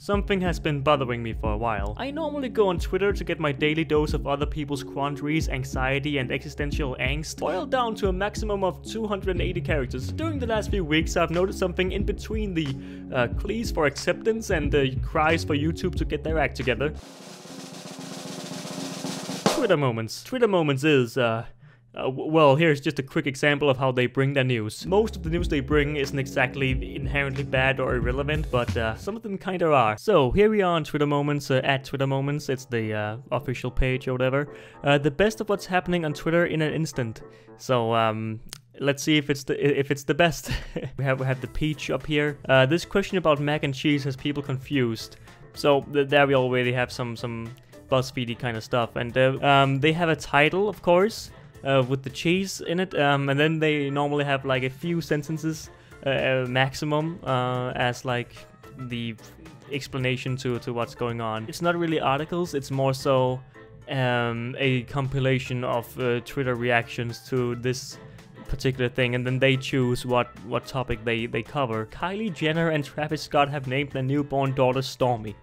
Something has been bothering me for a while. I normally go on Twitter to get my daily dose of other people's quandaries, anxiety, and existential angst, boiled down to a maximum of 280 characters. During the last few weeks, I've noticed something in between the pleas for acceptance and the cries for YouTube to get their act together. Twitter Moments. Twitter Moments is, well, here's just a quick example of how they bring their news. Most of the news they bring isn't exactly inherently bad or irrelevant, but some of them kinda are. So, here we are on Twitter Moments, at Twitter Moments, it's the official page or whatever. The best of what's happening on Twitter in an instant. So, let's see if it's the best. we have the peach up here. This question about mac and cheese has people confused. So, there we already have some BuzzFeedy kind of stuff. And they have a title, of course. With the cheese in it, and then they normally have like a few sentences maximum as like the explanation to what's going on. It's not really articles, it's more so a compilation of Twitter reactions to this particular thing, and then they choose what topic they cover. Kylie Jenner and Travis Scott have named their newborn daughter Stormy,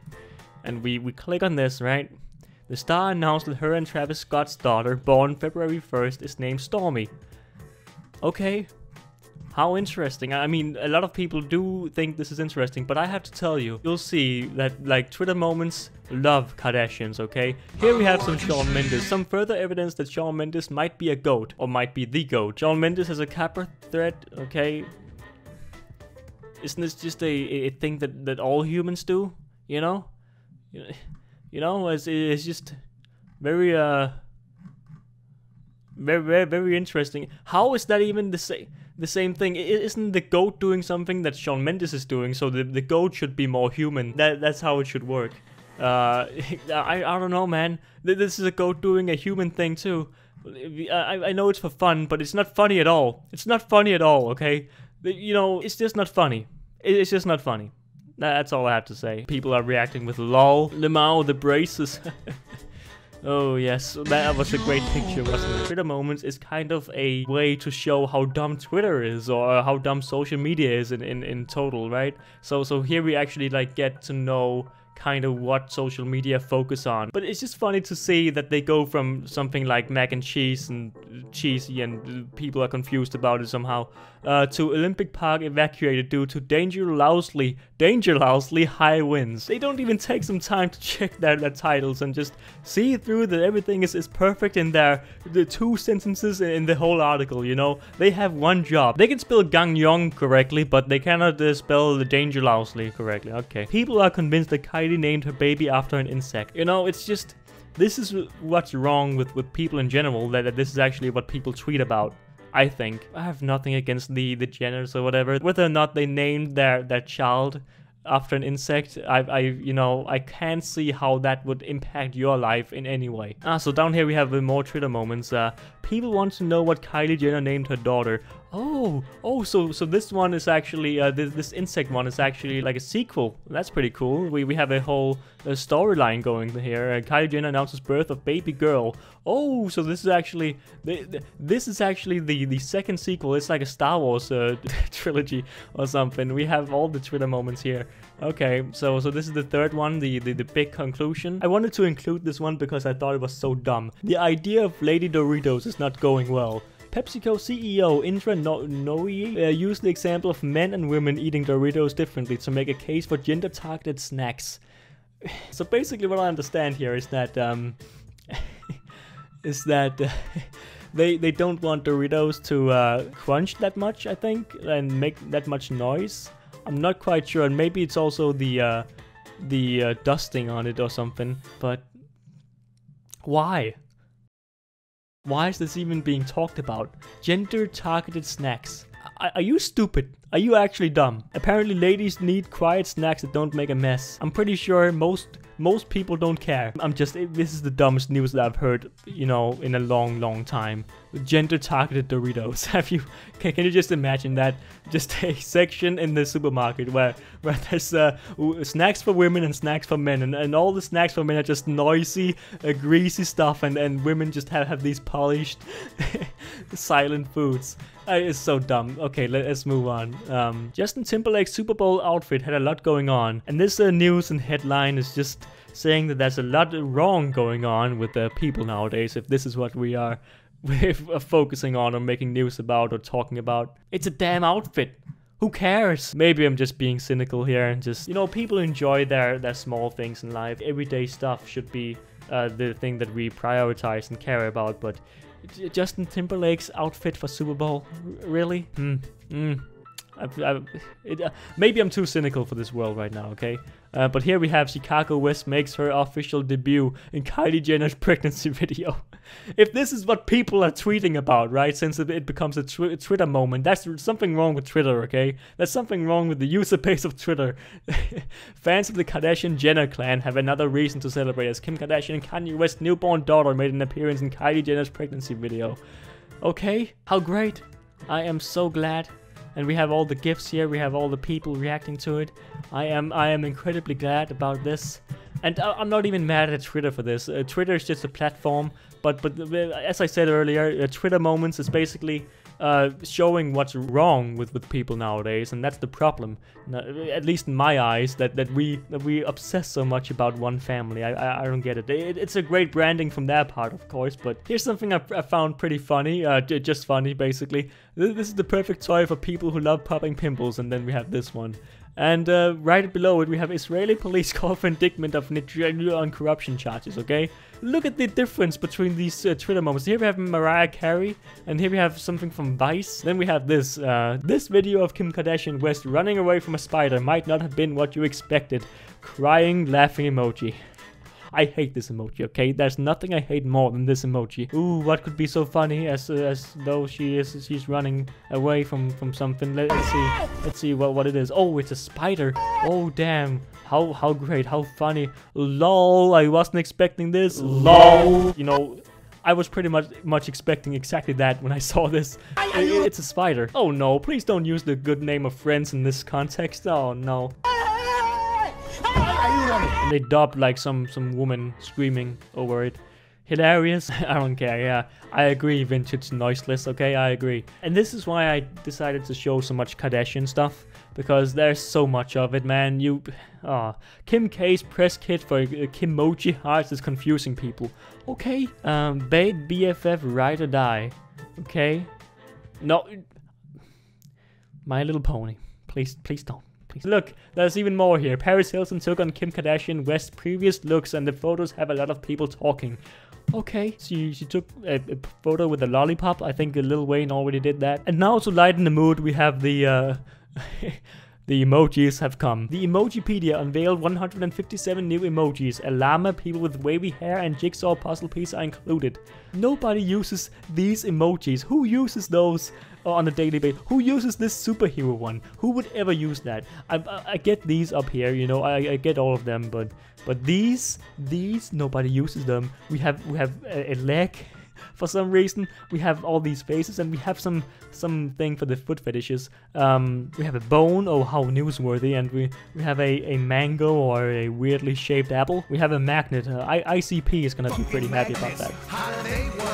and we click on this, right? The star announced that her and Travis Scott's daughter, born February 1st, is named Stormy. Okay, how interesting. I mean, a lot of people do think this is interesting, but I have to tell you, you'll see that, like, Twitter Moments love Kardashians, okay? Here we have some Shawn Mendes, some further evidence that Shawn Mendes might be a goat, or might be the goat. Shawn Mendes has a Capra thread, okay? Isn't this just a thing that all humans do, you know? You know, it's just very very interesting. How is that even the same thing? Isn't the goat doing something that Shawn Mendes is doing? So the goat should be more human. That's how it should work. I don't know, man. This is a goat doing a human thing too. I know it's for fun, but it's not funny at all. It's not funny at all. Okay, you know, it's just not funny. It's just not funny. That's all I have to say. People are reacting with lol. Lemao, the braces. Oh yes, that was a great picture, wasn't it? Twitter Moments is kind of a way to show how dumb Twitter is, or how dumb social media is in total, right? So here we actually like get to know kind of what social media focus on. But it's just funny to see that they go from something like mac and cheese and cheesy and people are confused about it somehow, to Olympic Park evacuated due to dangerously high winds. They don't even take some time to check their titles and just see through that everything is perfect in the 2 sentences in the whole article, you know? They have one job. They can spell Gagnon correctly, but they cannot spell the dangerously correctly. Okay. People are convinced that Kylie named her baby after an insect. You know, it's just, this is what's wrong with people in general, that this is actually what people tweet about. I think. I have nothing against the Jenners or whatever. Whether or not they named their child after an insect, you know, I can't see how that would impact your life in any way. So down here we have more Twitter Moments. People want to know what Kylie Jenner named her daughter. Oh, so this one is actually, this insect one is actually like a sequel. That's pretty cool. We have a whole storyline going here. Kylie Jenner announces birth of baby girl. Oh, so this is actually, the second sequel. It's like a Star Wars trilogy or something. We have all the Twitter Moments here. Okay, so this is the third one, the big conclusion. I wanted to include this one because I thought it was so dumb. The idea of Lady Doritos is not going well. PepsiCo CEO Indra Nooyi used the example of men and women eating Doritos differently to make a case for gender-targeted snacks. So basically what I understand here is that they don't want Doritos to crunch that much, I think, and make that much noise. I'm not quite sure, and maybe it's also the dusting on it or something, but why? Why is this even being talked about? Gender-targeted snacks. Are you stupid? Are you actually dumb? Apparently ladies need quiet snacks that don't make a mess. I'm pretty sure most Most people don't care. This is the dumbest news that I've heard, you know, in a long time. Gender-targeted Doritos. Can you just imagine that? Just a section in the supermarket where there's snacks for women and snacks for men, and all the snacks for men are just noisy, greasy stuff, and women just have these polished, silent foods. It's so dumb. Okay, let's move on. Justin Timberlake's Super Bowl outfit had a lot going on, and this news and headline is just saying that there's a lot wrong going on with the people nowadays, if this is what we're focusing on or making news about or talking about. It's a damn outfit. Who cares? Maybe I'm just being cynical here and just, you know, people enjoy their small things in life. Everyday stuff should be the thing that we prioritize and care about, but Justin Timberlake's outfit for Super Bowl? Really? Maybe I'm too cynical for this world right now, okay? But here we have Chicago West makes her official debut in Kylie Jenner's pregnancy video. If this is what people are tweeting about, right, since it becomes a Twitter moment, that's something wrong with Twitter, okay? There's something wrong with the user base of Twitter. Fans of the Kardashian-Jenner clan have another reason to celebrate as Kim Kardashian and Kanye West's newborn daughter made an appearance in Kylie Jenner's pregnancy video. Okay, how great. I am so glad. And we have all the gifs here, we have all the people reacting to it. I am incredibly glad about this. And I'm not even mad at Twitter for this. Twitter is just a platform, but as I said earlier, Twitter Moments is basically showing what's wrong with people nowadays, and that's the problem. At least in my eyes, that we obsess so much about one family. I don't get it. It's a great branding from their part, of course, but here's something I found pretty funny, just funny basically. This is the perfect toy for people who love popping pimples, and then we have this one. And right below it, we have Israeli police call for indictment of Netanyahu on corruption charges, okay? Look at the difference between these Twitter moments. Here we have Mariah Carey, and here we have something from Vice. Then we have this. This video of Kim Kardashian West running away from a spider might not have been what you expected. Crying, laughing emoji. I hate this emoji, okay? There's nothing I hate more than this emoji. Ooh, what could be so funny as though she's running away from something. Let's see what it is. Oh, it's a spider. Oh, damn. How great, how funny. Lol, I wasn't expecting this. Lol. You know, I was pretty much expecting exactly that when I saw this. It's a spider. Oh no, please don't use the good name of Friends in this context. Oh no. And they dubbed like some woman screaming over it. Hilarious. I don't care. Yeah, I agree. Vintage noiseless. Okay, I agree. And this is why I decided to show so much Kardashian stuff, because there's so much of it, man. Kim K's press kit for Kimoji hearts is confusing people. Okay. Babe, BFF, ride or die. Okay. No. My Little Pony. Please don't. Please. Look, there's even more here. Paris Hilton took on Kim Kardashian West's previous looks, and the photos have a lot of people talking. Okay, she took a photo with a lollipop. I think Lil Wayne already did that. And now to lighten the mood, we have the the emojis have come. The Emojipedia unveiled 157 new emojis. A llama, people with wavy hair, and jigsaw puzzle piece are included. Nobody uses these emojis. Who uses those on a daily basis? Who uses this superhero one? Who would ever use that? I get these up here, you know, I get all of them, but these nobody uses them. We have a leg. For some reason, we have all these faces, and we have something for the foot fetishes. We have a bone, oh how newsworthy, and we have a mango or a weirdly shaped apple. We have a magnet. ICP is gonna be pretty happy about that.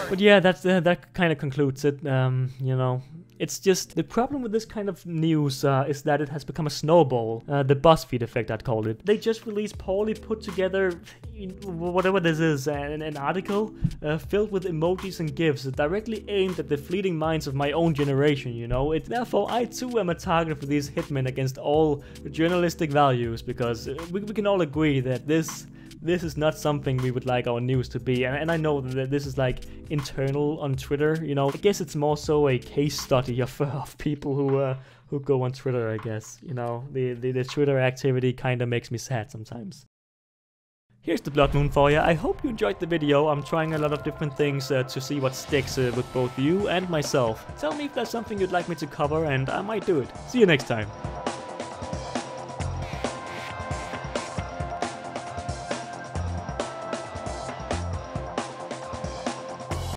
But yeah, that kind of concludes it. You know, it's just the problem with this kind of news is that it has become a snowball. The BuzzFeed effect, I'd call it. They just released poorly put together, whatever this is, an article filled with emojis and gifs directly aimed at the fleeting minds of my own generation, you know. Therefore, I too am a target for these hitmen against all journalistic values, because we can all agree that this is not something we would like our news to be, and I know that this is like internal on Twitter, you know. I guess it's more so a case study of people who go on Twitter, I guess, you know. The Twitter activity kind of makes me sad sometimes. Here's the Blood Moon for you. I hope you enjoyed the video. I'm trying a lot of different things to see what sticks with both you and myself. Tell me if there's something you'd like me to cover, and I might do it. See you next time.